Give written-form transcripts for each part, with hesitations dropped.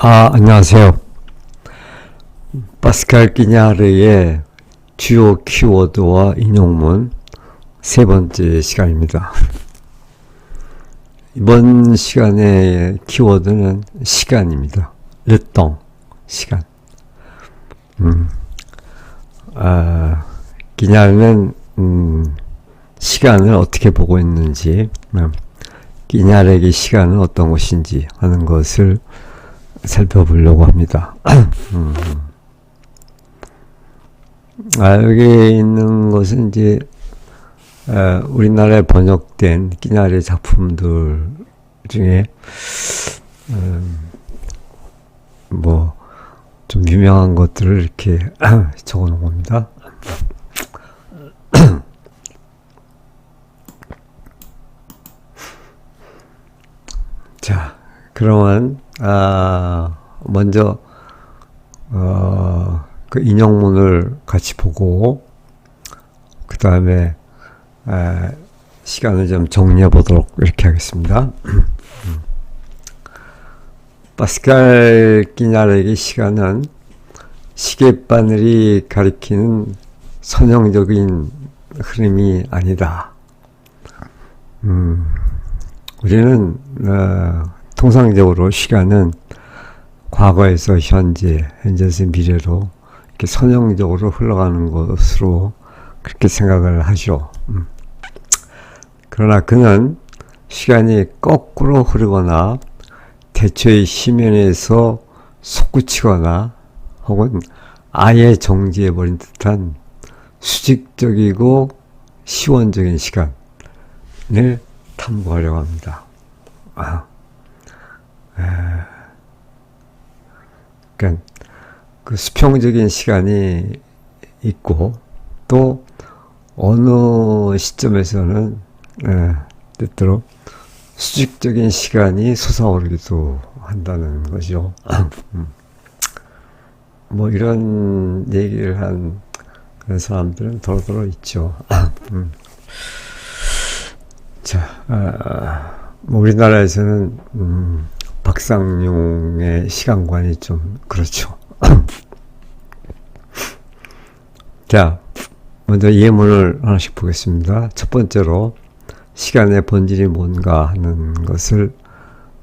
안녕하세요. 파스칼 끼냐르의 주요 키워드와 인용문 세 번째 시간입니다. 이번 시간의 키워드는 시간입니다. 르똥, 시간. 끼냐르는 시간을 어떻게 보고 있는지, 끼냐르에게 시간은 어떤 것인지 하는 것을 살펴보려고 합니다. 여기 있는 것은 이제 우리나라에 번역된 끼냐르 작품들 중에 뭐 좀 유명한 것들을 이렇게 적어 놓은 겁니다. 자, 그러면 먼저 그 인용문을 같이 보고 그 다음에 시간을 좀 정리해 보도록 이렇게 하겠습니다. 파스칼 끼냐르에게 시간은 시계바늘이 가리키는 선형적인 흐름이 아니다. 우리는 통상적으로 시간은 과거에서 현재, 현재에서 미래로 이렇게 선형적으로 흘러가는 것으로 그렇게 생각을 하죠. 그러나 그는 시간이 거꾸로 흐르거나 대처의 심연에서 솟구치거나 혹은 아예 정지해버린 듯한 수직적이고 시원적인 시간을 탐구하려고 합니다. 그러니까 그 수평적인 시간이 있고 또 어느 시점에서는 때때로 수직적인 시간이 솟아오르기도 한다는 거죠. 뭐 이런 얘기를 한 그런 사람들은 더러더러 있죠. 자, 뭐 우리나라에서는 박상용의 시간관이 좀 그렇죠. 자, 먼저 예문을 하나씩 보겠습니다. 첫 번째로 시간의 본질이 뭔가 하는 것을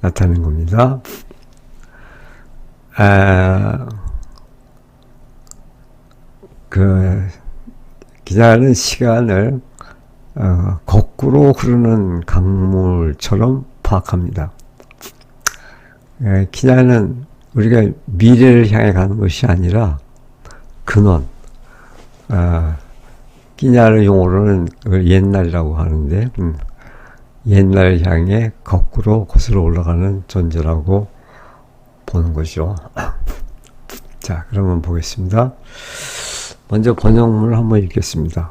나타내는 겁니다. 기자는 시간을 거꾸로 흐르는 강물처럼 파악합니다. 기냐는 우리가 미래를 향해 가는 것이 아니라 근원, 끼냐르 용어로는 옛날이라고 하는데 옛날 향해 거꾸로 거슬러 올라가는 존재라고 보는 것이죠. 자, 그러면 보겠습니다. 먼저 번역문을 한번 읽겠습니다.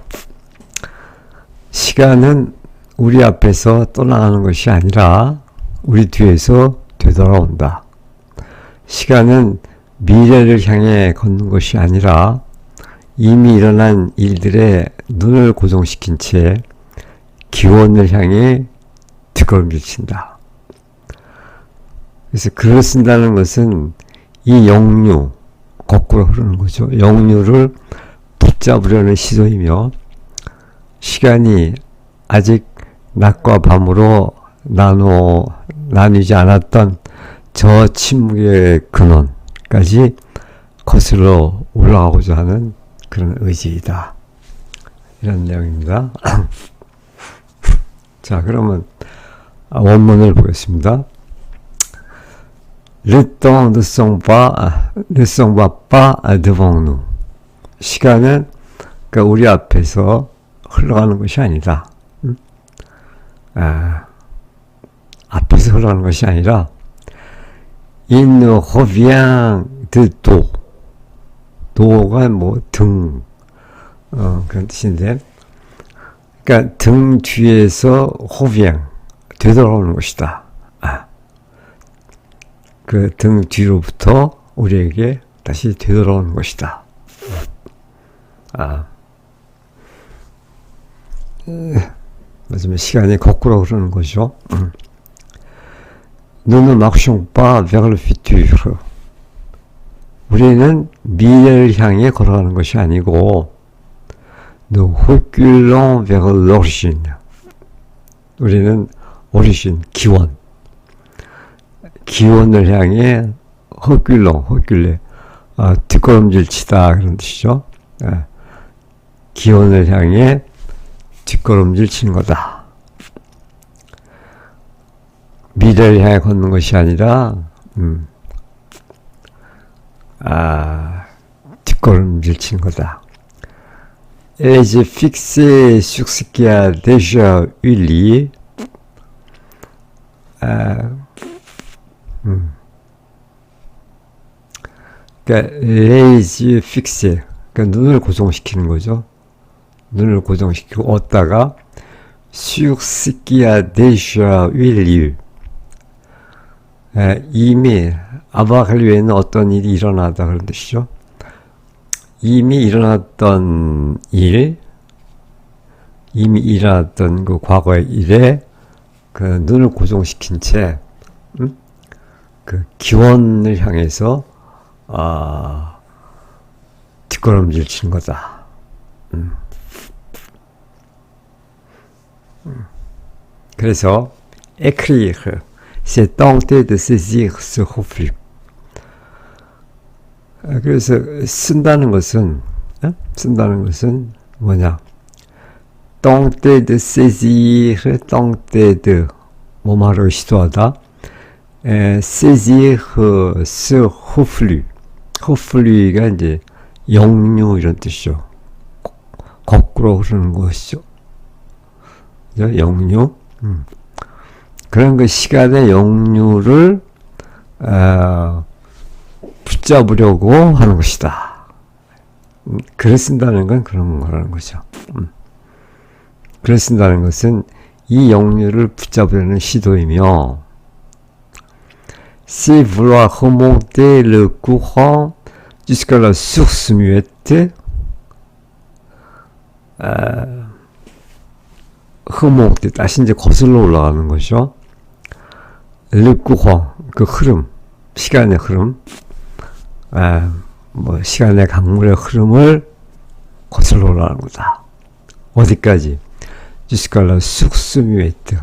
시간은 우리 앞에서 떠나가는 것이 아니라 우리 뒤에서 되돌아온다. 시간은 미래를 향해 걷는 것이 아니라 이미 일어난 일들에 눈을 고정시킨 채 기원을 향해 뒷걸음질친다. 그래서 글을 쓴다는 것은 이 영유, 거꾸로 흐르는 거죠. 영유를 붙잡으려는 시도이며 시간이 아직 낮과 밤으로 나뉘지 않았던 저 침묵의 근원까지 거슬러 올라가고자 하는 그런 의지이다. 이런 내용입니다. 자, 그러면 원문을 보겠습니다. Le temps ne sont pas devant nous. 시간은 그러니까 우리 앞에서 흘러가는 것이 아니다. 앞에서 흘러가는 것이 아니라 Il nous revient de dos. 도가 뭐 등 그런 뜻인데, 그러니까 등 뒤에서 호비앙 되돌아오는 것이다. 그 등 뒤로부터 우리에게 다시 되돌아오는 것이다. 맞으면 시간이 거꾸로 흐르는 거죠. Nous ne marchons pas vers le futur. 우리는 미래를 향해 걸어가는 것이 아니고 nous reculons vers l'origine. 우리는 오리진, 기원을 향해 reculons, 뒷걸음질 치다 그런 뜻이죠. 기원을 향해 뒷걸음질 치는 거다. 미래를 향해 걷는 것이 아니라 뒷걸음질 치는 거다. Et j'ai fixé sur ce qui a déjà eu lieu. 그러니까 les yeux fixés, 그러니까 눈을 고정시키는 거죠. 눈을 고정시키고 얻다가 sur ce qui a déjà eu lieu. 이미 avoir lieu에는 어떤 일이 일어나다 그런 뜻이죠. 이미 일어났던 그 과거의 일에 그 눈을 고정시킨 채 그 기원을 향해서 뒷걸음질 치는 거다. 그래서 écrire, c'est tenter de saisir ce reflux. 그래서 쓴다는 것은 뭐냐? tenter de saisir, tenter de 뭐뭐를 시도하다. saisir ce reflux. reflux가 이제 역류 이런 뜻이죠. 거꾸로 흐르는 것이죠. 역류. 그런 그 시간의 역류를 붙잡으려고 하는 것이다. 글을 쓴다는 건 그런 거라는 거죠. 글을 쓴다는 것은 이 역류를 붙잡으려는 시도이며, c'est vouloir remonter le courant jusqu'à la source muette. remonter, 다시 이제 거슬러 올라가는 거죠. le courant, 그 흐름, 시간의 흐름, 시간의 강물의 흐름을 거슬러 올라가는 거다. 어디까지? jusqu'à la source muette.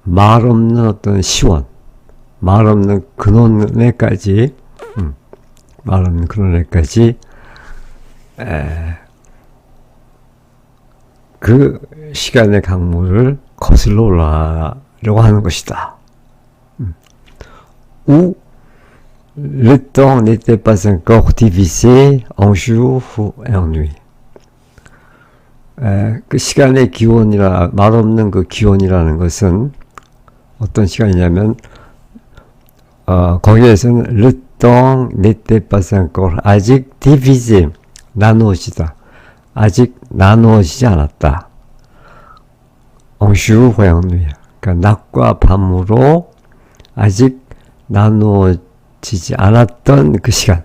말 없는 어떤 시원, 말 없는 근원에까지, 말 없는 근원에까지, 그 시간의 강물을 거슬러 올라가려고 하는 것이다. où le temps n'était pas encore divisé en jour et en nuit. 그 시간의 기원이라, 말 없는 그 기원이라는 것은 어떤 시간이냐면, 거기에서는 le temps n'était pas encore, 아직 divisé, 나누어지다. 아직 나누어지지 않았다. en jour et en nuit. 그러니까 낮과 밤으로 아직 나누어지지 않았던 그 시간.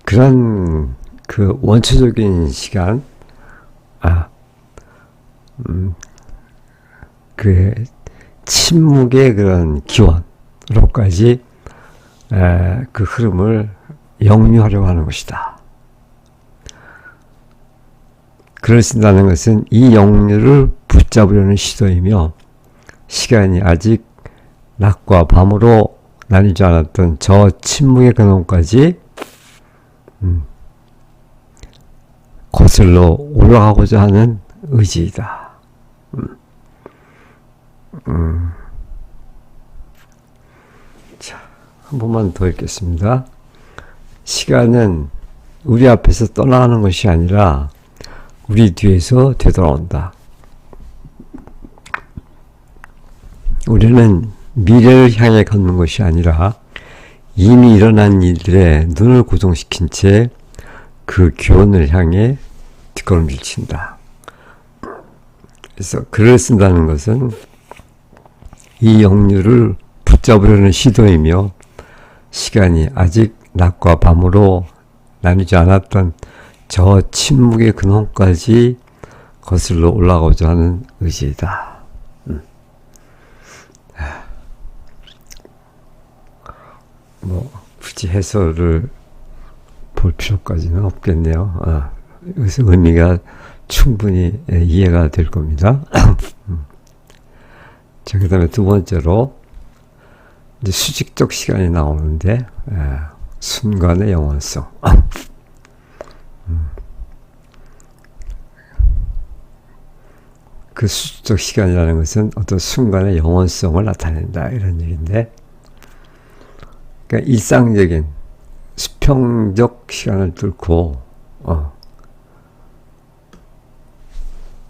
그런 그 원초적인 시간, 그 침묵의 그런 기원으로까지 그 흐름을 역류하려고 하는 것이다. 글을 쓴다는 것은 이 역류를 붙잡으려는 시도이며, 시간이 아직 낮과 밤으로 나뉘지 않았던 저 침묵의 근원까지 거슬러 올라가고자 하는 의지이다. 자, 한 번만 더 읽겠습니다. 시간은 우리 앞에서 떠나가는 것이 아니라 우리 뒤에서 되돌아온다. 우리는 미래를 향해 걷는 것이 아니라 이미 일어난 일들에 눈을 고정시킨 채 그 기원을 향해 뒷걸음질 친다. 그래서 글을 쓴다는 것은 이 역류를 붙잡으려는 시도이며, 시간이 아직 낮과 밤으로 나뉘지 않았던 저 침묵의 근원까지 거슬러 올라가고자 하는 의지이다. 뭐 굳이 해설을 볼 필요까지는 없겠네요. 여기서 의미가 충분히 이해가 될 겁니다. 자, 그 다음에 두 번째로 이제 수직적 시간이 나오는데 순간의 영원성. 그 수직적 시간이라는 것은 어떤 순간의 영원성을 나타낸다 이런 얘기인데, 그러니까 일상적인 수평적 시간을 뚫고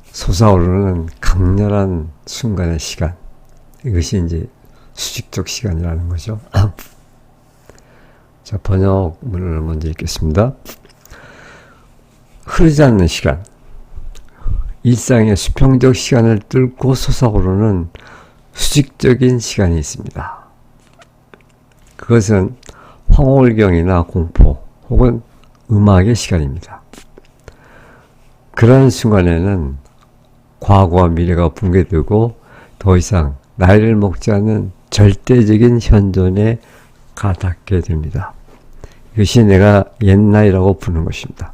솟아오르는 강렬한 순간의 시간, 이것이 이제 수직적 시간이라는 거죠. 자, 번역문을 먼저 읽겠습니다. 흐르지 않는 시간, 일상의 수평적 시간을 뚫고 솟아오르는 수직적인 시간이 있습니다. 그것은 황홀경이나 공포 혹은 음악의 시간입니다. 그런 순간에는 과거와 미래가 붕괴되고 더 이상 나이를 먹지 않는 절대적인 현존에 가닿게 됩니다. 이것이 내가 옛나이라고 부르는 것입니다.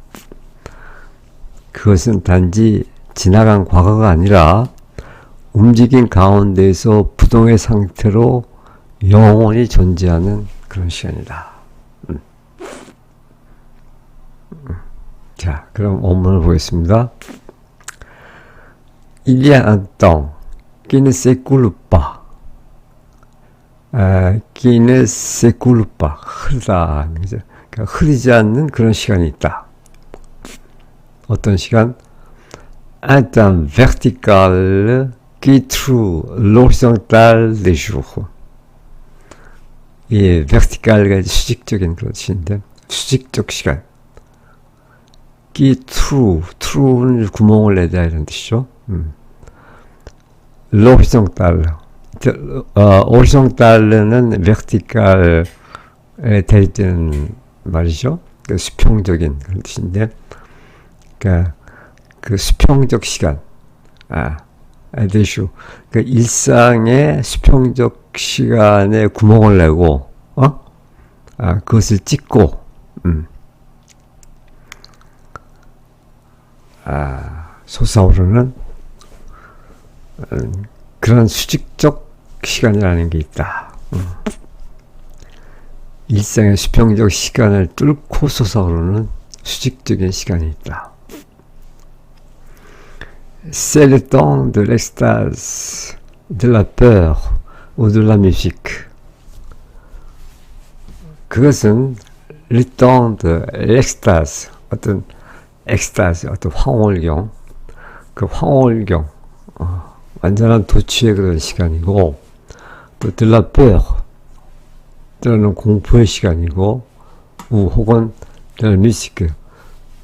그것은 단지 지나간 과거가 아니라 움직임 가운데에서 부동의 상태로 영원히 존재하는 그런 시간이다. 자, 그럼 원문을 보겠습니다. Il y a un temps qui ne s'écoule pas. qui ne s'écoule pas. 흐르다. 그러니까 흐르지 않는 그런 시간이 있다. 어떤 시간? Un temps vertical qui trouve l'horizontale des jours. 예, vertical가 수직적인 그런 뜻인데, 수직적 시간. qui trouve, trouve는 구멍을 내다 이런 뜻이죠. l'horizontale. horizontal는 vertical에 대립되는 말이죠. 그 수평적인 그런 뜻인데, 그러니까 그 수평적 시간, 대슈, 그 일상의 수평적 시간에 구멍을 내고, 그것을 찍고, 솟아오르는 그런 수직적 시간이라는 게 있다. 일상의 수평적 시간을 뚫고 솟아오르는 수직적인 시간이 있다. C'est le temps de l'extase, de la peur ou de la musique. 그것은 le temps de l'extase, 어떤 엑스타즈, 어떤 황홀경, 그 황홀경, 완전한 도취의 그런 시간이고, 또 de la peur, 때로는 공포의 시간이고, 혹은 de la musique,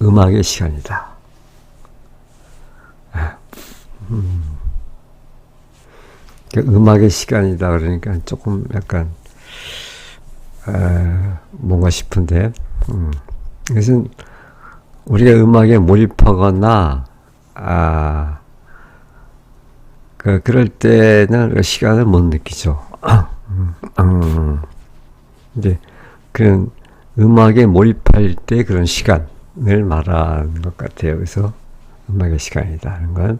음악의 시간이다. 음악의 시간이다 그러니까 조금 약간 뭔가 싶은데, 이것은 우리가 음악에 몰입하거나 그럴 때는 시간을 못 느끼죠. 이제 그런 음악에 몰입할 때 그런 시간을 말하는 것 같아요. 그래서 음악의 시간이다 하는 건.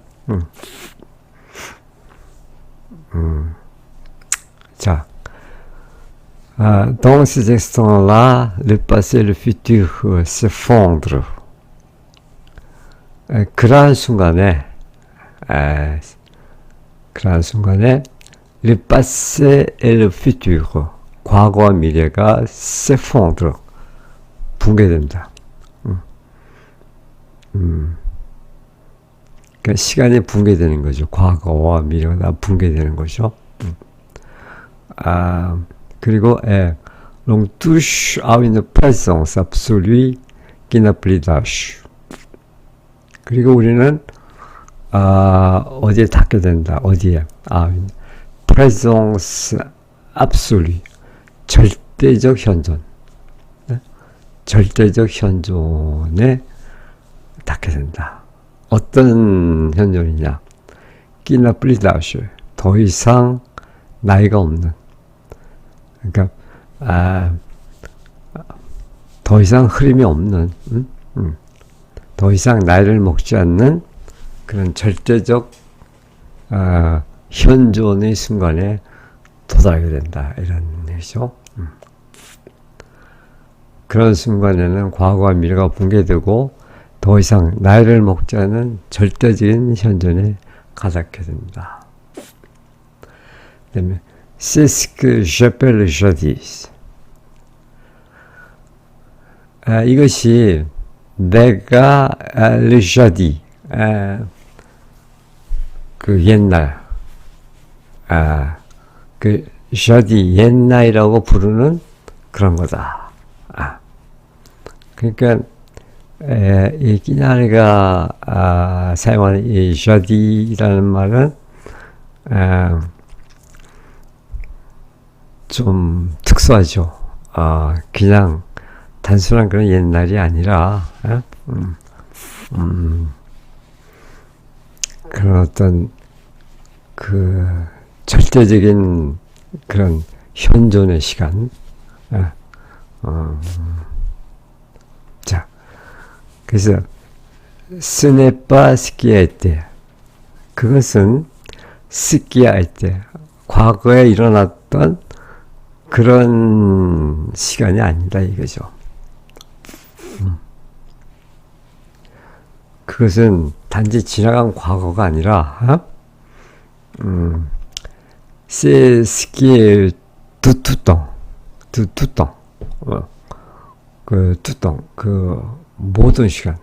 자, dans ces instants-là, le passé et le futur s'effondrent. 그러한 순간에, le passé et le futur, 과거와 미래가 s'effondrent, 붕괴된다. 그러니까 시간이 붕괴되는 거죠. 과거와 미래가 다 붕괴되는 거죠. 그리고 l'on touche à une présence absolue qui n'a plus d'âge. 그리고 우리는 어디에 닿게 된다. 어디에? présence absolue, 절대적 현존. 네? 절대적 현존에 닿게 된다. 어떤 현존이냐? qui n'a plus d'âge, 더 이상 나이가 없는. 그러니까 더 이상 흐름이 없는, 더 이상 나이를 먹지 않는 그런 절대적 현존의 순간에 도달하게 된다. 이런 얘기죠. 그런 순간에는 과거와 미래가 붕괴되고 더 이상 나이를 먹지 않은 절대적인 현존에 가닿게 된다. 그 다음에 C'est ce que j'appelle jadis. 이것이 내가 le jadis, 그 옛날, 그 jadis 옛날이라고 부르는 그런 거다. 그러니까 이 끼냐리가 사용하는 이 jadis라는 말은 좀 특수하죠. 그냥 단순한 그런 옛날이 아니라 그런 어떤 그 절대적인 그런 현존의 시간. 자, 그래서 스네빠 스키야할 때, 그것은 스키야할 때, 과거에 일어났던 그런 시간이 아니다 이거죠. 그것은 단지 지나간 과거가 아니라 c'est ce qui est tout temps, 그 tout temps, 그 모든 시간,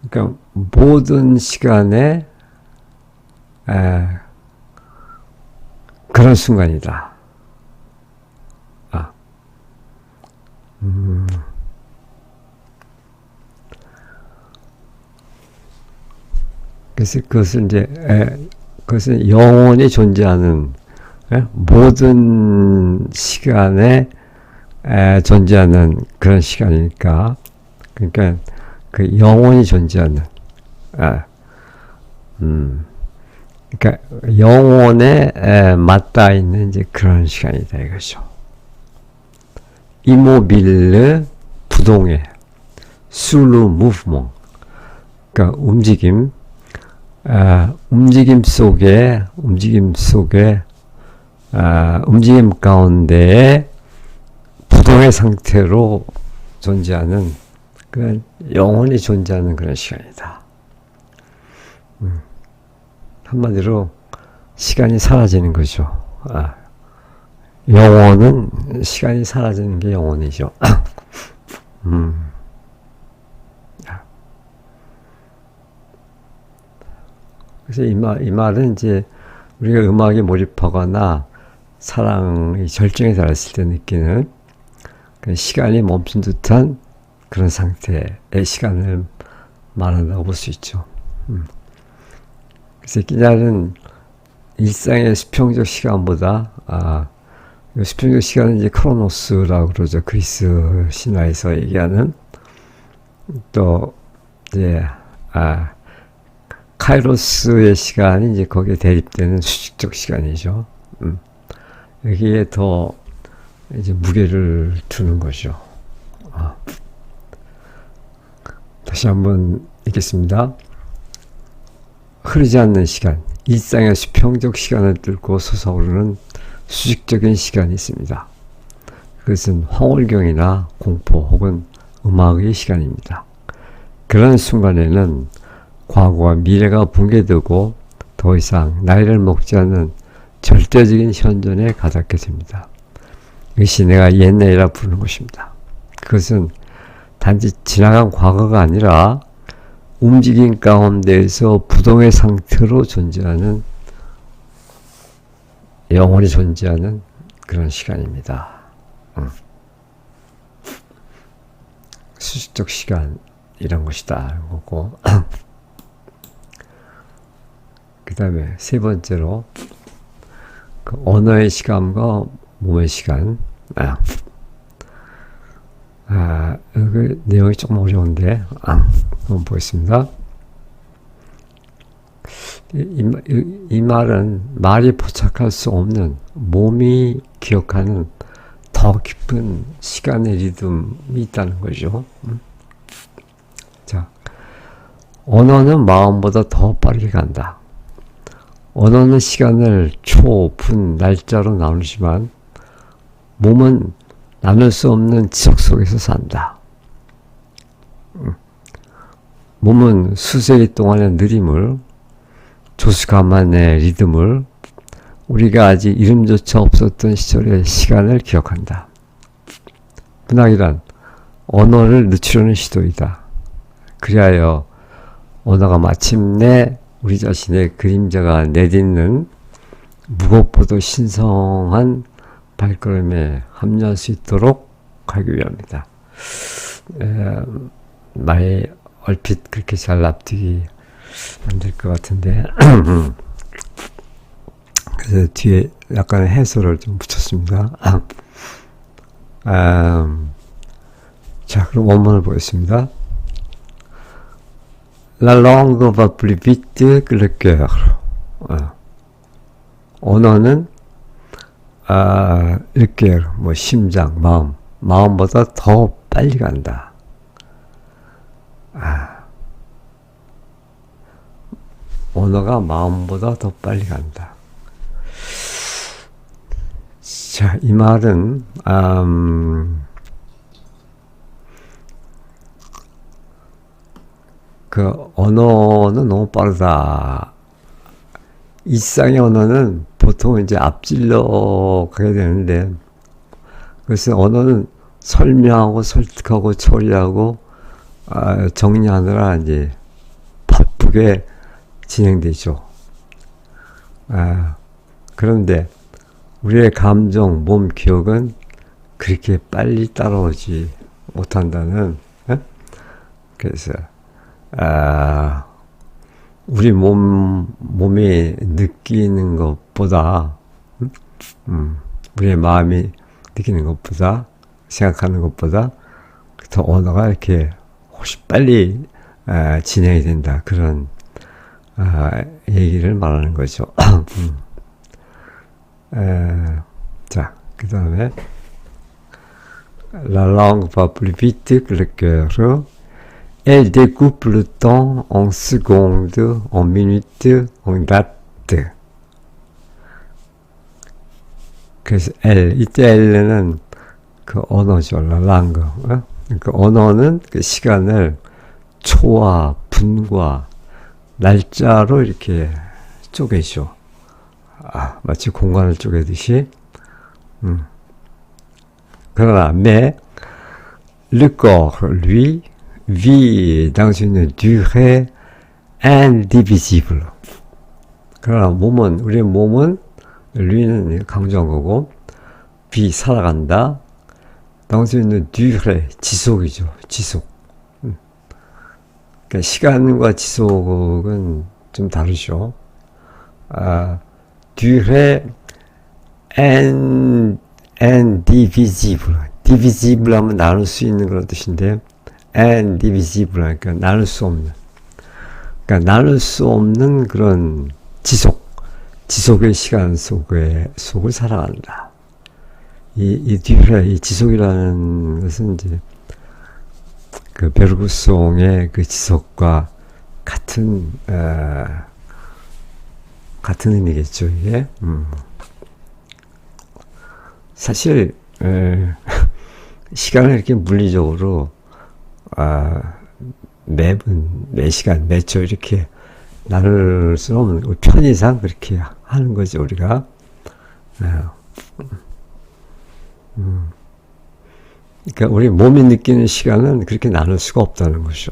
그러니까 모든 시간에 그런 순간이다. 그래서 그것은 그것은 영원히 존재하는, 모든 시간에 존재하는 그런 시간이니까, 그러니까 그 영원히 존재하는, 그러니까 영혼에 맞닿아 있는 이제 그런 시간이다 이거죠. 이모빌르 부동의 술루 무브몽, 그러니까 움직임 움직임 가운데에 부동의 상태로 존재하는, 그런 영원히 존재하는 그런 시간이다. 한마디로 시간이 사라지는 거죠. 영혼은 시간이 사라지는 게 영혼이죠. 그래서 이 말은 이제 우리가 음악에 몰입하거나 사랑의 절정에 달했을 때 느끼는 그 시간이 멈춘 듯한 그런 상태의 시간을 말한다고 볼 수 있죠. 그래서 끼냐는 일상의 수평적 시간보다 수평적 시간은 이제 크로노스라고 그러죠. 그리스 신화에서 얘기하는, 또 이제 카이로스의 시간이 이제 거기에 대립되는 수직적 시간이죠. 여기에 더 이제 무게를 두는 거죠. 다시 한번 읽겠습니다. 흐르지 않는 시간, 일상의 수평적 시간을 뚫고 솟아오르는 수직적인 시간이 있습니다. 그것은 황홀경이나 공포 혹은 음악의 시간입니다. 그런 순간에는 과거와 미래가 붕괴되고 더 이상 나이를 먹지 않는 절대적인 현존에 가닿게 됩니다. 이것이 내가 옛날이라 부르는 것입니다. 그것은 단지 지나간 과거가 아니라 움직임 가운데에서 부동의 상태로 존재하는, 영원히 존재하는 그런 시간입니다. 수직적 시간, 이런 것이다. 거고. 그 다음에 세 번째로, 그 언어의 시간과 몸의 시간. 여기 내용이 조금 어려운데, 한번 보겠습니다. 이 말은 말이 포착할 수 없는 몸이 기억하는 더 깊은 시간의 리듬이 있다는 거죠. 자, 언어는 마음보다 더 빠르게 간다. 언어는 시간을 초, 분, 날짜로 나누지만 몸은 나눌 수 없는 지속 속에서 산다. 몸은 수세기 동안의 느림을, 조수가만의 리듬을, 우리가 아직 이름조차 없었던 시절의 시간을 기억한다. 문학이란 언어를 늦추려는 시도이다. 그리하여 언어가 마침내 우리 자신의 그림자가 내딛는 무엇보다 신성한 발걸음에 합류할 수 있도록 하기 위함이다. 말이 얼핏 그렇게 잘 납득이 안 될 것 같은데 그래서 뒤에 약간의 해설을 좀 붙였습니다. 자, 그럼 원문을 보겠습니다. La langue va plus vite que le cœur. 언어는 le cœur, 뭐 심장, 마음보다 더 빨리 간다. 언어가 마음보다 더 빨리 간다. 자, 이 말은 그 언어는 너무 빠르다. 일상의 언어는 보통 이제 앞질러 가게 되는데, 그래서 언어는 설명하고 설득하고 처리하고 정리하느라 이제 바쁘게 진행되죠. 그런데 우리의 감정, 몸, 기억은 그렇게 빨리 따라오지 못한다는. 그래서 우리 몸이 느끼는 것보다, 우리의 마음이 느끼는 것보다, 생각하는 것보다 더 언어가 이렇게 훨씬 빨리 진행이 된다. 그런 얘기를 말하는 거죠. 자, 그 다음에 La langue va plus vite que le cœur. Elle découpe le temps en secondes, en minutes, en dates. 그래서 이때 L는 그 언어죠. La langue. 그 언어는 그 시간을 초와 분과 날짜로 이렇게 쪼개죠. 마치 공간을 쪼개듯이. 그러나 mais le corps, lui, vit dans une durée indivisible. 그러나 우리의 몸은, lu는 강조한 거고, vit, 살아간다. dans une durée, 지속이죠. 지속. 그러니까 시간과 지속은 좀 다르죠. durée indivisible. divisible 하면 나눌 수 있는 그런 뜻인데, indivisible, 그러니까 나눌 수 없는. 그러니까 나눌 수 없는 그런 지속의 시간 속을 살아간다. 이 지속이라는 것은 이제 그 베르그송의 그 지속과 같은 의미겠죠, 이게. 사실 시간을 이렇게 물리적으로 매분, 매시간, 매초 이렇게 나눌 수는 없는, 편의상 그렇게 하는 거죠, 우리가. 그러니까 우리 몸이 느끼는 시간은 그렇게 나눌 수가 없다는 것이죠.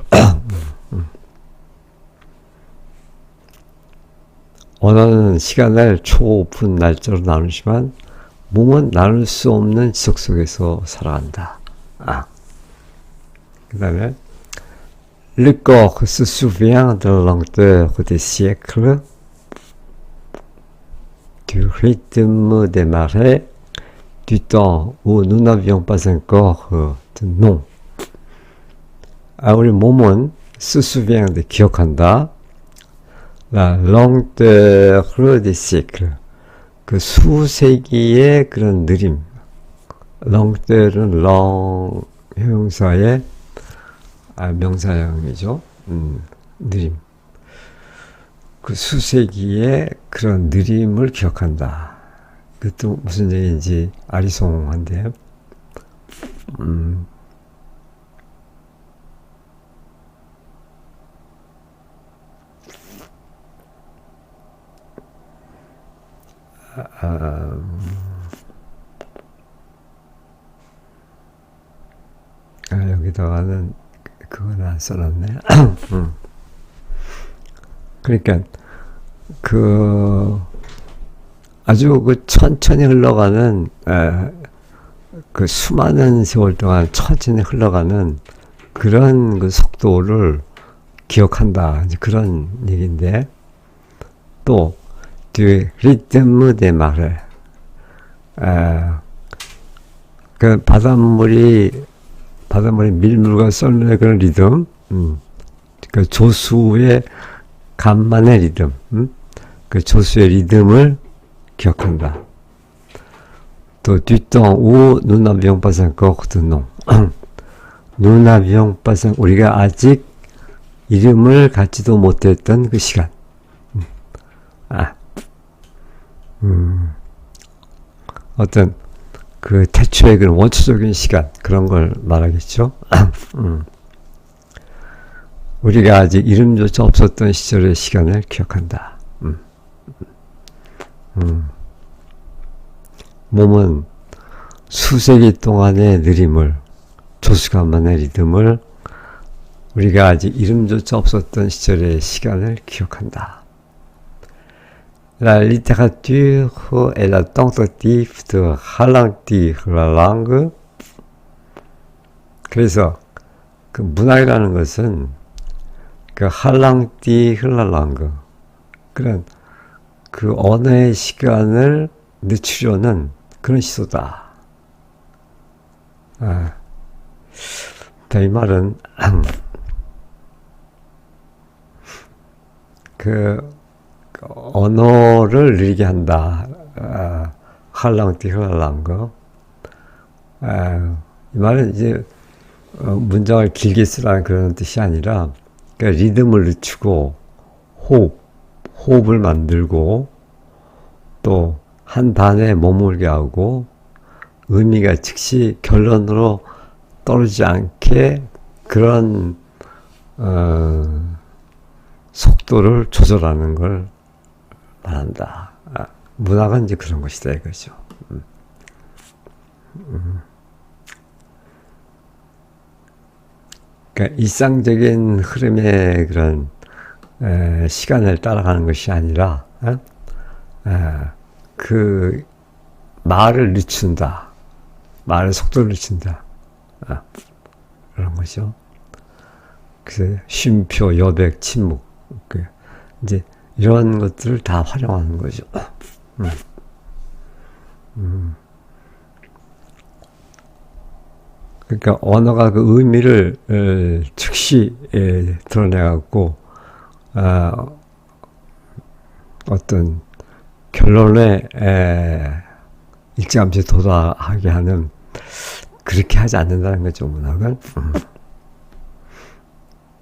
언어는 시간을 초, 분, 날짜로 나누지만 몸은 나눌 수 없는 지속 속에서 살아간다. 그 다음에 Le corps se souvient de la lenteur des siècles, du rythme des marées, du temps où nous n'avions pas encore de nom. 우리 몸은 se souvient, 기억한다. La longueur des siècles. 그 수세기의 그런 느림. longueur은 long 형용사의 명사형이죠. 느림. 그 수세기의 그런 느림을 기억한다. 그것도 무슨 얘기인지 아리송한데, 여기다가는 그건 안 써놨네. 그러니까 그 아주 그 천천히 흘러가는 그 수많은 세월 동안 천천히 흘러가는 그런 그 속도를 기억한다. 이제 그런 얘기인데, 또 du rythme des marées. 그 바닷물이 밀물과 썰매의 그런 리듬, 그 조수의 간만의 리듬, 그 조수의 리듬을 기억한다. 또 du temps où nous n'avions pas encore de nom. nous n'avions pas 우리가 아직 이름을 갖지도 못했던 그 시간. 어떤 그 태초의 그런 원초적인 시간, 그런 걸 말하겠죠. 우리가 아직 이름조차 없었던 시절의 시간을 기억한다. 몸은 수세기 동안의 느림을, 조수간만의 리듬을, 우리가 아직 이름조차 없었던 시절의 시간을 기억한다. La littérature est la tentative de ralentir la langue. 그래서 그 문학이라는 것은 그 ralentir la langue, 그런 그 언어의 시간을 늦추려는 그런 시도다. 이 말은 그 언어를 느리게 한다. 할랑띠 이 말은 이제 문장을 길게 쓰라는 그런 뜻이 아니라, 그러니까 리듬을 늦추고 호흡을 만들고 또 한 단에 머물게 하고 의미가 즉시 결론으로 떨어지지 않게 그런 속도를 조절하는 걸 말한다. 문학은 이제 그런 것이다 이거죠. 그러니까 일상적인 흐름의 그런 시간을 따라가는 것이 아니라 그 말을 늦춘다. 말의 속도를 늦춘다. 그런 거죠. 그래서 쉼표, 여백, 침묵, 이제 이런 것들을 다 활용하는 거죠. 그러니까 언어가 그 의미를 즉시 드러내갖고 어떤 결론에 일찌감치 도달하게 하는, 그렇게 하지 않는다는 거죠, 문학은.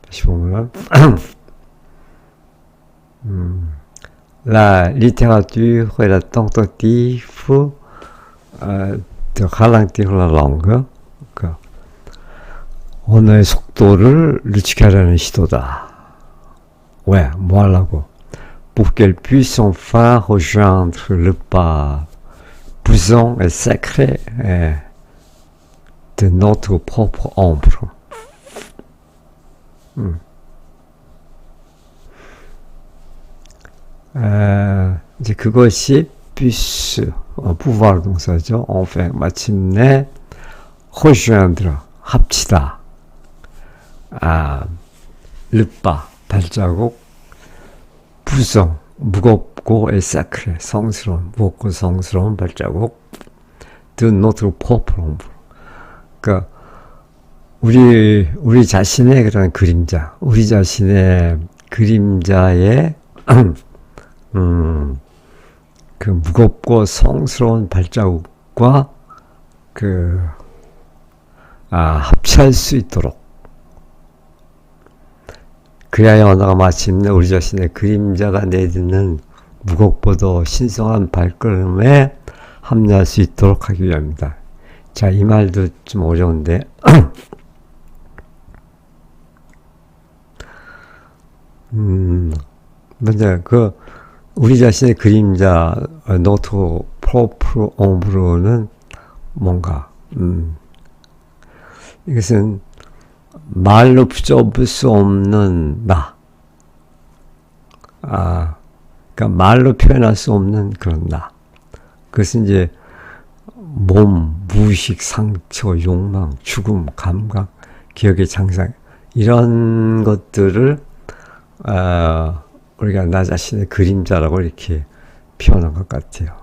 다시 보면 La littérature est la tentative de ralentir la langue. 그 언어의 속도를 늦추게 하려는 시도다. 왜? 뭐 하려고? Pour qu'elle puisse enfin rejoindre le pas puissant et sacré de notre propre ombre. 이제 그것이 puisse, pouvoir 동사죠. enfin, 마침내 rejoindre, 합치다. le pas, 발자국, puissant, 무겁고 et sacré, 성스러운, 무겁고 성스러운 발자국, de notre propre ombre. 그러니까 우리 자신의 그런 그림자, 우리 자신의 그림자의 그 무겁고 성스러운 발자국과 합치할 수 있도록, 그래야 언어가 마침내 우리 자신의 그림자가 내딛는 무겁고도 신성한 발걸음에 합류할 수 있도록 하기 위함이다. 자, 이 말도 좀 어려운데 먼저 우리 자신의 그림자 노트 프로프로 옴브로는 뭔가 이것은 말로 붙여볼 수 없는 나, 그러니까 말로 표현할 수 없는 그런 나. 그것은 이제 몸, 무의식, 상처, 욕망, 죽음, 감각, 기억의 장상, 이런 것들을 우리가 나 자신의 그림자라고 이렇게 표현한 것 같아요.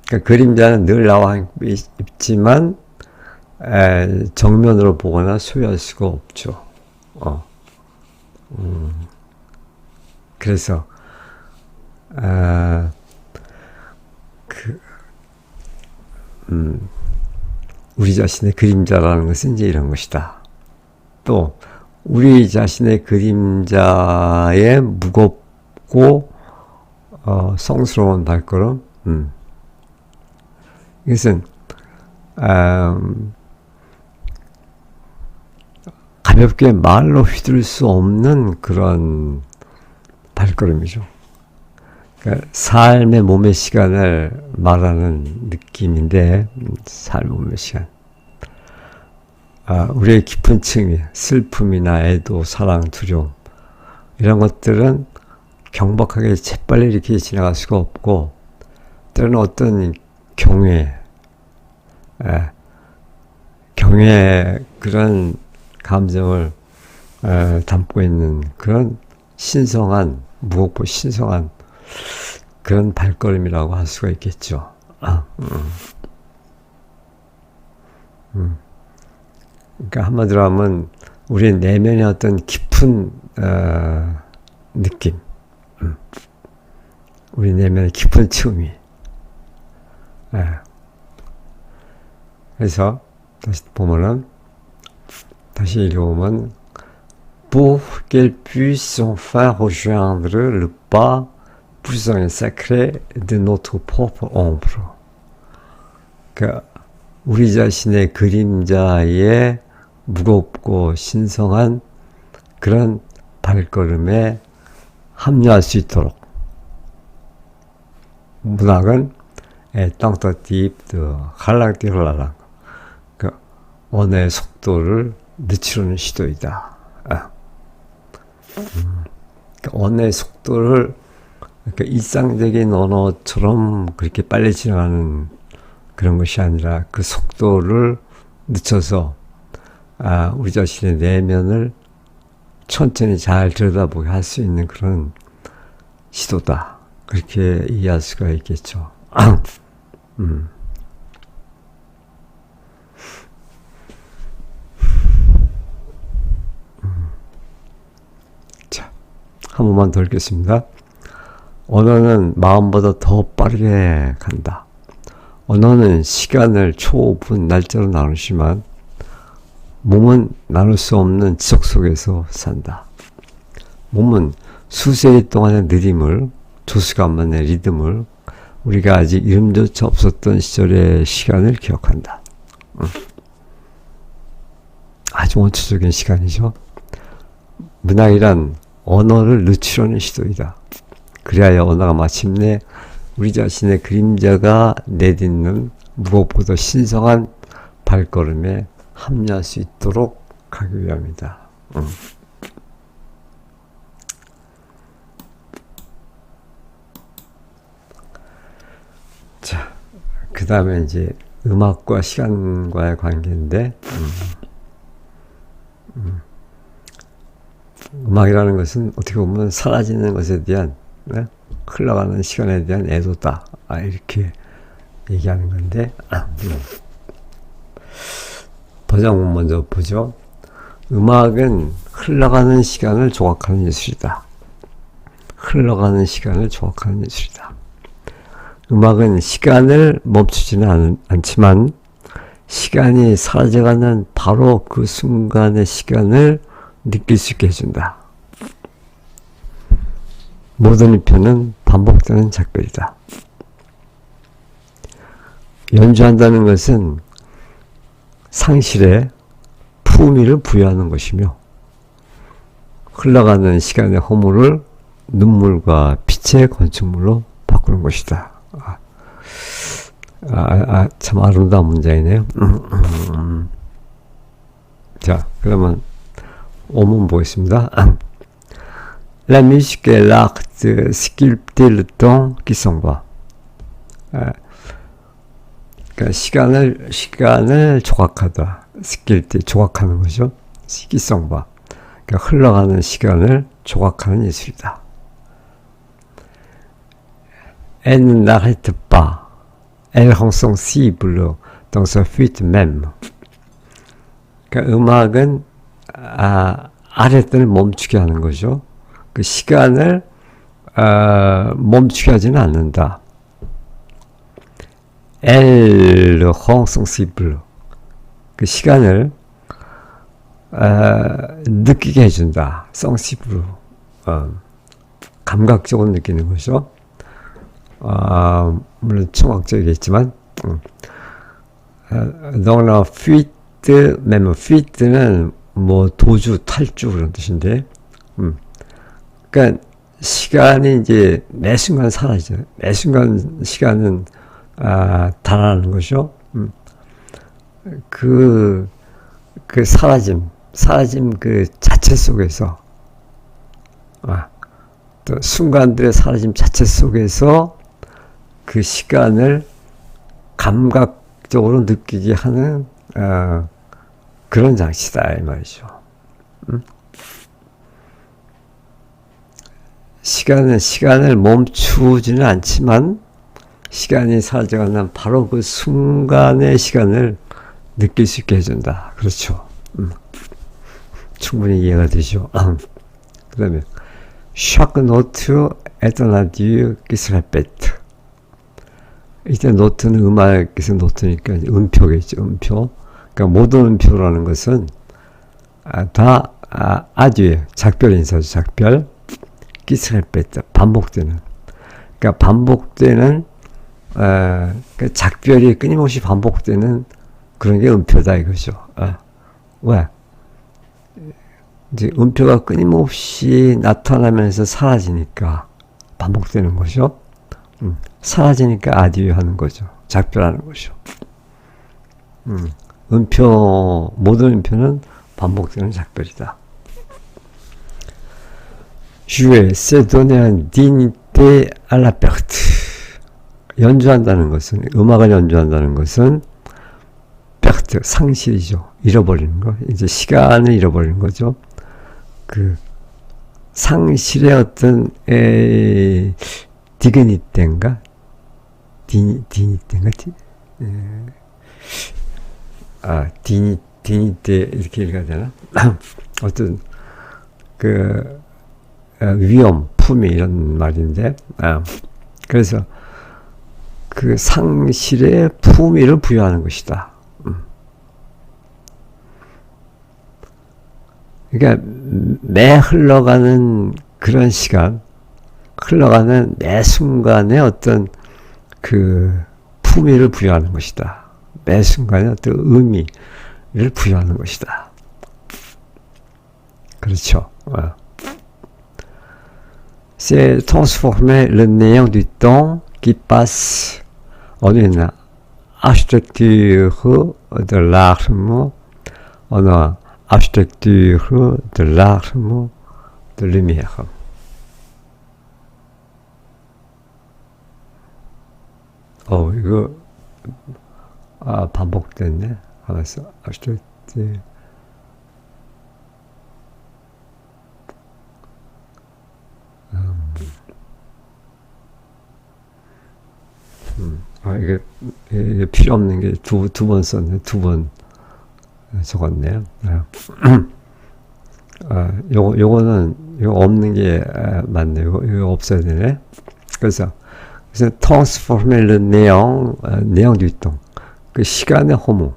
그러니까 그림자는 늘 나와 있지만 정면으로 보거나 소유할 수가 없죠. 그래서 우리 자신의 그림자라는 것은 이제 이런 것이다. 또 우리 자신의 그림자의 무겁고 성스러운 발걸음, 이것은 가볍게 말로 휘둘 수 없는 그런 발걸음이죠. 그러니까 삶의 몸의 시간을 말하는 느낌인데, 삶의 몸의 시간. 우리의 깊은 층위, 슬픔이나 애도, 사랑, 두려움, 이런 것들은 경박하게 재빨리 이렇게 지나갈 수가 없고, 때로는 어떤 경외 그런 감정을 담고 있는 그런 신성한, 무겁고 신성한 그런 발걸음이라고 할 수가 있겠죠. 그러니까 한마디로 하면 우리 내면의 어떤 깊은 느낌, 우리 내면의 깊은 층위. 그래서 다시 보면은, 다시 읽어보면, pour qu'elle puisse enfin rejoindre le pas puissant et sacré de notre propre ombre. 그러니까 우리 자신의 그림자의 무겁고 신성한 그런 발걸음에 합류할 수 있도록 문학은 땅떠띠입 할랑띠홀라랑 그 언어의 속도를 늦추려는 시도이다. 언어의 속도를 그러니까 일상적인 언어처럼 그렇게 빨리 지나가는 그런 것이 아니라 그 속도를 늦춰서 우리 자신의 내면을 천천히 잘 들여다보게 할 수 있는 그런 시도다. 그렇게 이해할 수가 있겠죠. 자, 한 번만 더 읽겠습니다. 언어는 마음보다 더 빠르게 간다. 언어는 시간을 초, 분, 날짜로 나누지만 몸은 나눌 수 없는 지속 속에서 산다. 몸은 수세기 동안의 느림을, 조수간만의 리듬을, 우리가 아직 이름조차 없었던 시절의 시간을 기억한다. 아주 원초적인 시간이죠. 문학이란 언어를 늦추려는 시도이다. 그래야 언어가 마침내 우리 자신의 그림자가 내딛는 무겁고도 신성한 발걸음에 합류할 수 있도록 하기 위함이다. 자, 그 다음에 이제 음악과 시간과의 관계인데, 음악이라는 것은 어떻게 보면 사라지는 것에 대한, 흘러가는 시간에 대한 애도다. 이렇게 얘기하는 건데, 번역문 먼저 보죠. 음악은 흘러가는 시간을 조각하는 예술이다. 흘러가는 시간을 조각하는 예술이다. 음악은 시간을 멈추지는 않지만 시간이 사라져가는 바로 그 순간의 시간을 느낄 수 있게 해준다. 모든 일편은 반복되는 작별이다. 연주한다는 것은 상실에 품위를 부여하는 것이며 흘러가는 시간의 허물을 눈물과 빛의 건축물로 바꾸는 것이다. 참 아름다운 문장이네요. 자, 그러면 오문 보겠습니다. La musique est l'art de sculpter le temps qui s'en va. 그러니까 시간을 조각하다. 스킬때 조각하는 거죠. 시기성바. 그러니까 흘러가는 시간을 조각하는 예술이다. Elle n'arrête pas. Elle rend sensible dans sa fuite même. 그러니까 음악은 아랫단을 멈추게 하는 거죠. 그 시간을 멈추게 하지는 않는다. Elle rend sensible. 그 시간을 느끼게 해준다. sensible. 감각적으로 느끼는 거죠. 물론 청각적이겠지만 dans la fuite, même fuite는 뭐 도주, 탈주 그런 뜻인데, 그러니까 시간이 이제 매 순간 사라져요. 매 순간 시간은 달아나는 거죠. 그 사라짐 그 자체 속에서, 또 순간들의 사라짐 자체 속에서 그 시간을 감각적으로 느끼게 하는 그런 장치다 이 말이죠. 시간을 멈추지는 않지만 시간이 사라져가는 바로 그 순간의 시간을 느낄 수 있게 해준다. 그렇죠. 충분히 이해가 되죠. 그 다음에 chaque note est un adieu qui se répète. 이때 노트는 음악에서 노트니까 음표겠죠. 음표. 그러니까 모든 음표라는 것은 다 adieu, 작별 인사죠. 작별. qui se répète. 반복되는. 그러니까 반복되는 그 작별이 끊임없이 반복되는 그런 게 음표다 이거죠. 왜? 이제 음표가 끊임없이 나타나면서 사라지니까 반복되는 거죠. 사라지니까 아디유 하는 거죠. 작별하는 거죠. 모든 음표는 반복되는 작별이다. jouer, c'est donner une dignité à la perte. 연주한다는 것은, 음악을 연주한다는 것은 perte, 상실이죠. 잃어버리는 거. 이제 시간을 잃어버리는 거죠. 그 상실의 어떤 디그니테인가? 디니테인가? 디니테 이렇게 읽어야 되나? 어떤 그 위험, 품위 이런 말인데, 그래서 그 상실의 품위를 부여하는 것이다. 그러니까 매 흘러가는 그런 시간, 흘러가는 매 순간에 어떤 그 품위를 부여하는 것이다. 매 순간에 어떤 의미를 부여하는 것이다. 그렇죠. C'est transformer le néant du temps qui passe en une architecture de larmes, en une architecture de larmes, de lumière. 이거 반복됐네. 알았어. architecture. 이게 필요 없는 게 두 번 썼네. 두 번 적었네요. 요거는 이거 없는 게 맞네요. 이거 없어야 되네. 그래서 transformer le néant, néant du temps. 그 시간의 허무.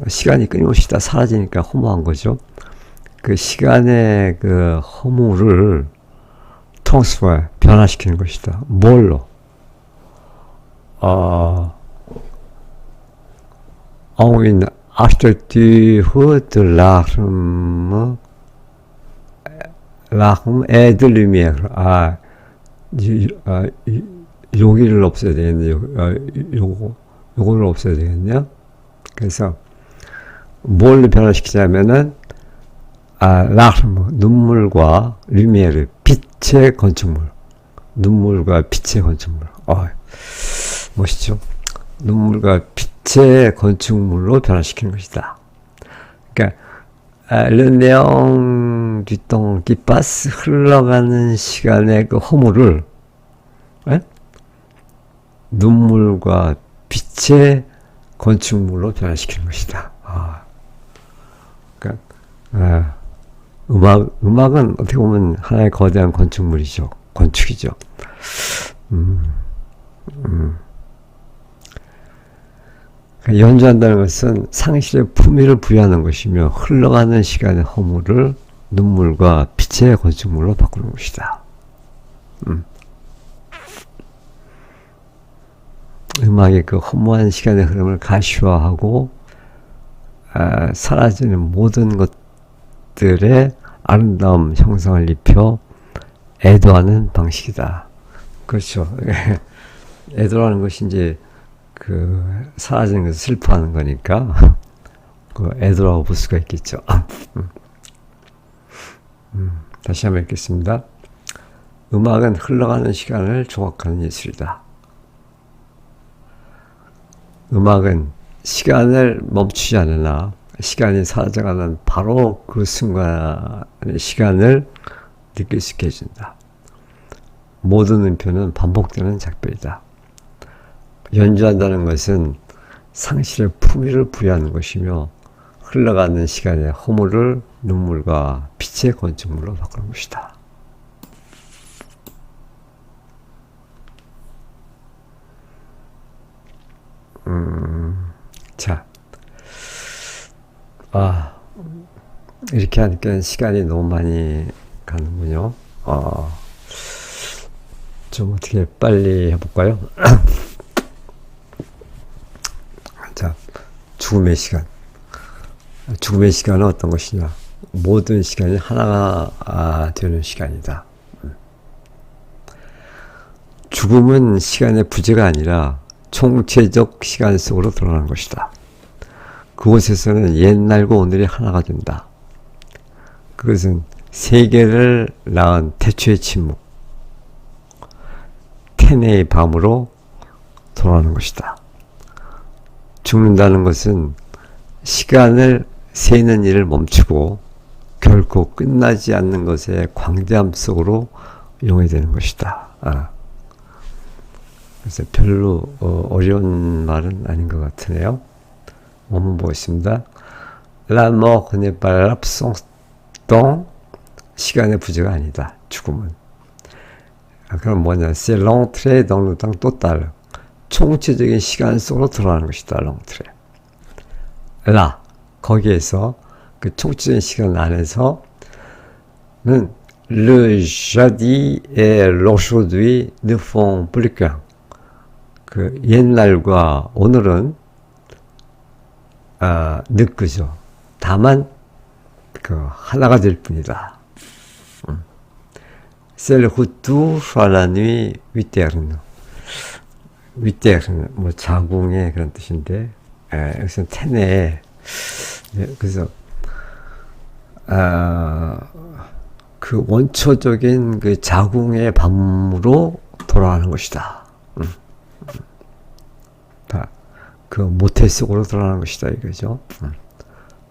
시간이 끊임없이 다 사라지니까 허무한 거죠. 그 시간의 그 허무를 transfer, 변화시키는 것이다. 뭘로? En une architecture de larmes et de lumière. 여기를 없애야 되겠네요. 요거를 없애야 되겠네요. 그래서 뭘 변화시키냐면은 라르무, 눈물과 루미에르, 빛의 건축물. 눈물과 빛의 건축물. 멋있죠? 눈물과 빛의 건축물로 변화시키는 것이다. 그러니까 le néant du temps qui passe, 흘러가는 시간의 그 허물을 눈물과 빛의 건축물로 변화시키는 것이다. 그러니까 음악은 어떻게 보면 하나의 거대한 건축물이죠. 건축이죠. 연주한다는 것은 상실의 품위를 부여하는 것이며 흘러가는 시간의 허물을 눈물과 빛의 건축물로 바꾸는 것이다. 음악의 그 허무한 시간의 흐름을 가시화하고 사라지는 모든 것들의 아름다움 형상을 입혀 애도하는 방식이다. 그렇죠. 애도라는 것이 이제 그 사라지는 것을 슬퍼하는 거니까 그 애도라고 볼 수가 있겠죠. 다시 한번 읽겠습니다. 음악은 흘러가는 시간을 조각하는 예술이다. 음악은 시간을 멈추지 않으나 시간이 사라져가는 바로 그 순간의 시간을 느낄 수 있게 해준다. 모든 음표는 반복되는 작별이다. 연주한다는 것은 상실의 품위를 부여하는 것이며 흘러가는 시간의 허물을 눈물과 빛의 건축물로 바꾸는 것이다. 자, 이렇게 하니까 시간이 너무 많이 가는군요. 좀 어떻게 빨리 해볼까요? 자, 죽음의 시간. 죽음의 시간은 어떤 것이냐? 모든 시간이 하나가 되는 시간이다. 죽음은 시간의 부재가 아니라 총체적 시간 속으로 드러나는 것이다. 그곳에서는 옛날과 오늘이 하나가 된다. 그것은 세계를 낳은 태초의 침묵, 테네의 밤으로 돌아가는 것이다. 죽는다는 것은 시간을 세는 일을 멈추고 결코 끝나지 않는 것의 광대함 속으로 용해되는 것이다. 그래서 별로 어려운 말은 아닌 것 같으네요. 한번 보겠습니다. La mort n'est pas l'absence temps, 시간의 부재가 아니다. 죽음은. 그럼 뭐냐? C'est l'entrée dans le temps total. 총체적인 시간 속으로 들어가는 것이다. l'entrée. là, 거기에서 그 총체적인 시간 안에서는 le jadis et l'aujourd'hui ne font plus qu'un. 그 옛날과 오늘은 느끄죠. 다만 그 하나가 될 뿐이다. C'est le retour à la nuit éternelle. éternelle 뭐 자궁의 그런 뜻인데 여기서는 테네. 그래서 그 원초적인 그 자궁의 밤으로 돌아가는 것이다. 그 모태 속으로 돌아가는 것이다 이거죠.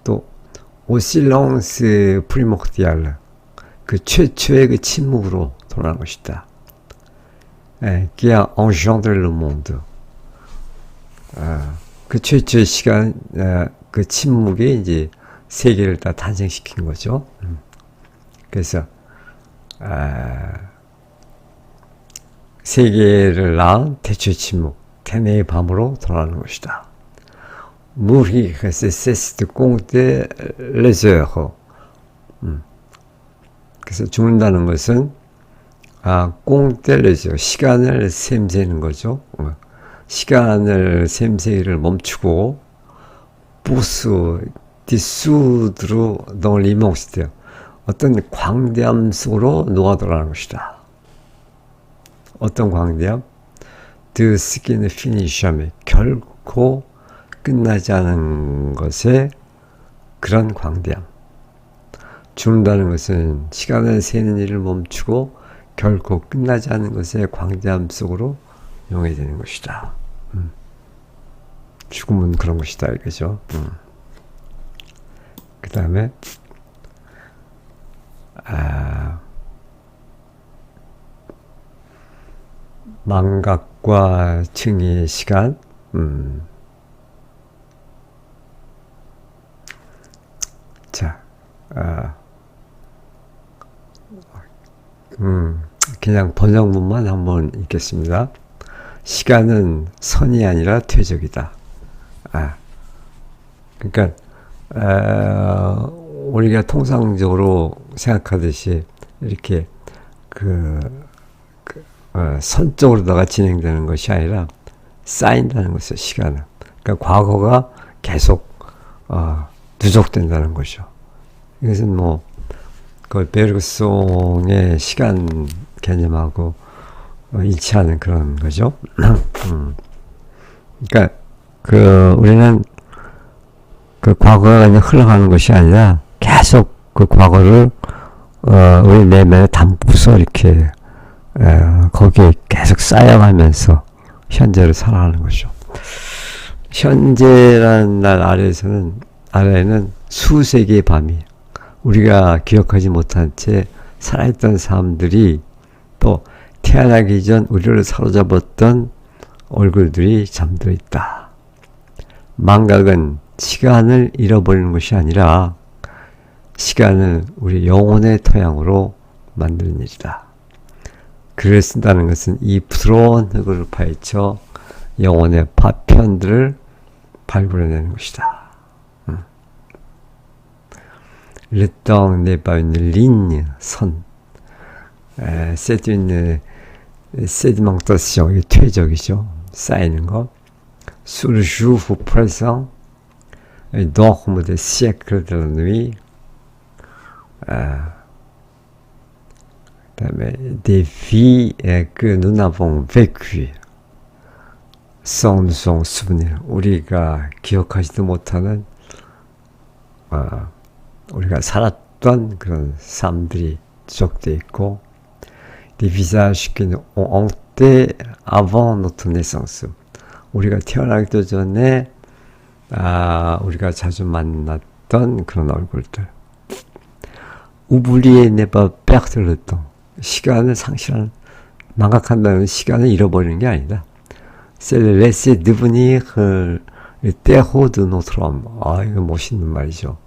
또 au silence primordial, 그 최초의 그 침묵으로 돌아가는 것이다. qui a engendré le monde. 그 최초의 시간, 그 침묵이 이제 세계를 다 탄생시킨 거죠. 그래서 세계를 낳은 대추 침묵, 테네의 밤으로 돌아가는 것이다. Mourir, c'est de compter les heures. 그래서 죽는다는 것은 compter les heures, 시간을 셈세는 거죠. 시간을 셈세기를 멈추고 pour dissoudre dans l'immensité, 어떤 광대함 속으로 녹아들어가는 것이다. 어떤 광대함? De ce qui ne finit jamais, 결코 끝나지 않은 것의 그런 광대함. 죽는다는 것은 시간을 세는 일을 멈추고 결코 끝나지 않은 것의 광대함 속으로 용해되는 것이다. 죽음은 그런 것이다 이거죠. 그 다음에 망각과 증의의 시간. 자, 그냥 번역문만 한번 읽겠습니다. 시간은 선이 아니라 퇴적이다. 그러니까 우리가 통상적으로 생각하듯이 이렇게 선적으로다가 진행되는 것이 아니라 쌓인다는 것이죠. 시간은. 그러니까 과거가 계속 누적된다는 거죠. 이것은 뭐 그 베르그송의 시간 개념하고 일치하는 그런 거죠. 그러니까 우리는 그 과거가 그냥 흘러가는 것이 아니라 계속 그 과거를 우리 내면에 담고서 이렇게 거기에 계속 쌓여가면서 현재를 살아가는 거죠. 현재라는 날 아래에는 수세 개의 밤이 우리가 기억하지 못한 채 살아있던 사람들이 또 태어나기 전 우리를 사로잡았던 얼굴들이 잠들어 있다. 망각은 시간을 잃어버리는 것이 아니라 시간을 우리 영혼의 토양으로 만드는 일이다. 글을 쓴다는 것은 이 부드러운 흙을 파헤쳐 영혼의 파편들을 발굴해내는 것이다. Le temps n'est pas une ligne, 선. C'est une sédimentation, 퇴적이죠. 쌓이는 것. Sous le jour présent, dorment des siècles de la nuit. Des vies que nous n'avons vécues sans nous en souvenir. 우리가 기억하지도 못하는 우리가 살았던 그런 삶들이 누적되어 있고, des visages qui nous ont hanté avant notre naissance. 우리가 태어나기도 전에 우리가 자주 만났던 그런 얼굴들. oublier n'est pas perdre le temps. 시간을 상실하는, 망각한다는 시간을 잃어버리는 게 아니다. C'est le laisser devenir le terreau de notre âme. 이거 멋있는 말이죠.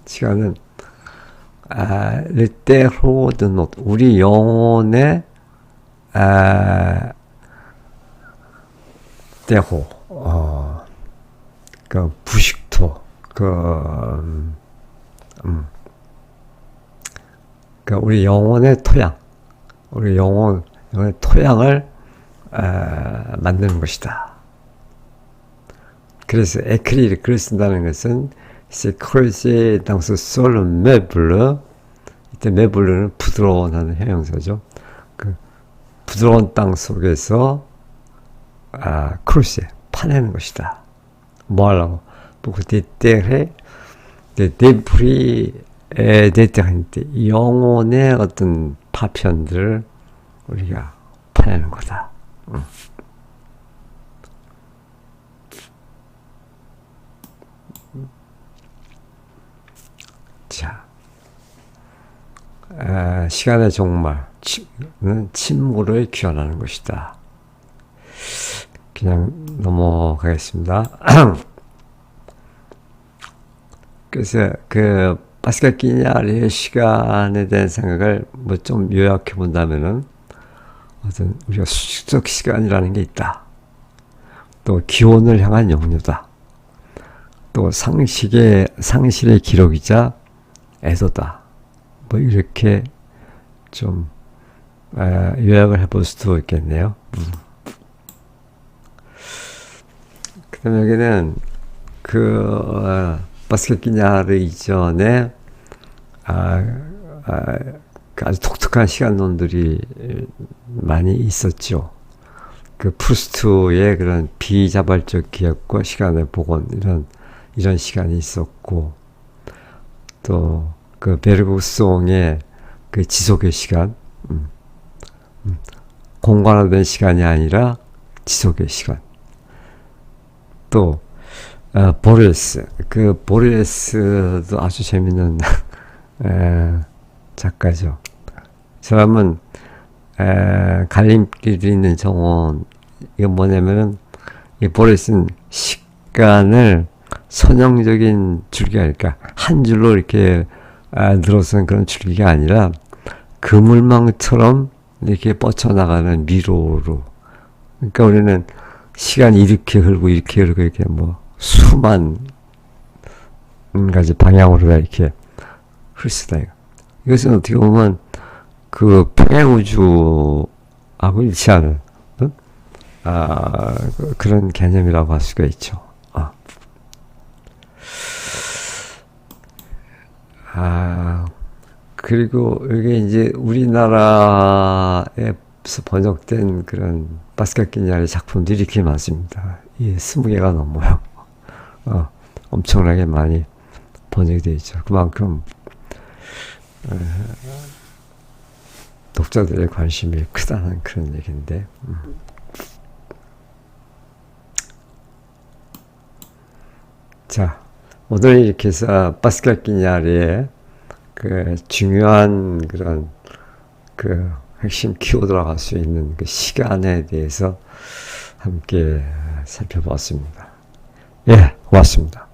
시간은 le terreau de notre, 우리 영혼의 terreau, 그 부식토, 우리 영혼의 토양, 우리 영혼의 토양을 만드는 것이다. 그래서 에크릴, 글을 쓴다는 것은 c'est creuser dans ce sol meuble. 이때 meuble는 부드러운 하는 형용사죠. 그 부드러운 땅 속에서 creuser, 파내는 것이다. 뭐 하려고? pour déterrer des débris d'éternité, 영혼의 어떤 파편들을 우리가 파내는 거다. 자, 시간의 종말은 침묵으로 귀환하는 것이다. 그냥 넘어가겠습니다. 그래서 파스칼 끼냐르의 시간에 대한 생각을 뭐 좀 요약해 본다면은 어떤 우리가 수직적 시간이라는 게 있다. 또 기원을 향한 역류다. 또 상실의 기록이자 애도다. 뭐 이렇게 좀 요약을 해볼 수도 있겠네요. 그다음 여기는 파스칼 끼냐르 이전에 아주 독특한 시간론들이 많이 있었죠. 그 프루스트의 그런 비자발적 기억과 시간의 복원 이런 시간이 있었고, 또 그 베르그송의 그 지속의 시간, 공간화된 시간이 아니라 지속의 시간. 또 보레스도 아주 재밌는 작가죠. 사람은 갈림길이 있는 정원. 이건 뭐냐면은 이 보레스는 시간을 선형적인 줄기가 아닐까, 한 줄로 이렇게 늘어서는 그런 줄기가 아니라 그물망처럼 이렇게 뻗쳐나가는 미로로. 그러니까 우리는 시간이 이렇게 흐르고 이렇게 뭐 수만 가지 방향으로 이렇게 흘러다. 이것은 어떻게 보면 그 평행우주하고 일치하는 그런 개념이라고 할 수가 있죠. 그리고 이게 이제 우리나라에서 번역된 그런 파스칼 끼냐르 작품들이 이렇게 많습니다. 20개가 넘어요. 엄청나게 많이 번역이 되어 있죠. 그만큼 독자들의 관심이 크다는 그런 얘기인데. 자, 오늘 이렇게 해서 파스칼 끼냐르의 그 중요한 그런 그 핵심 키워드라고 할 수 있는 그 시간에 대해서 함께 살펴보았습니다. 예, 고맙습니다.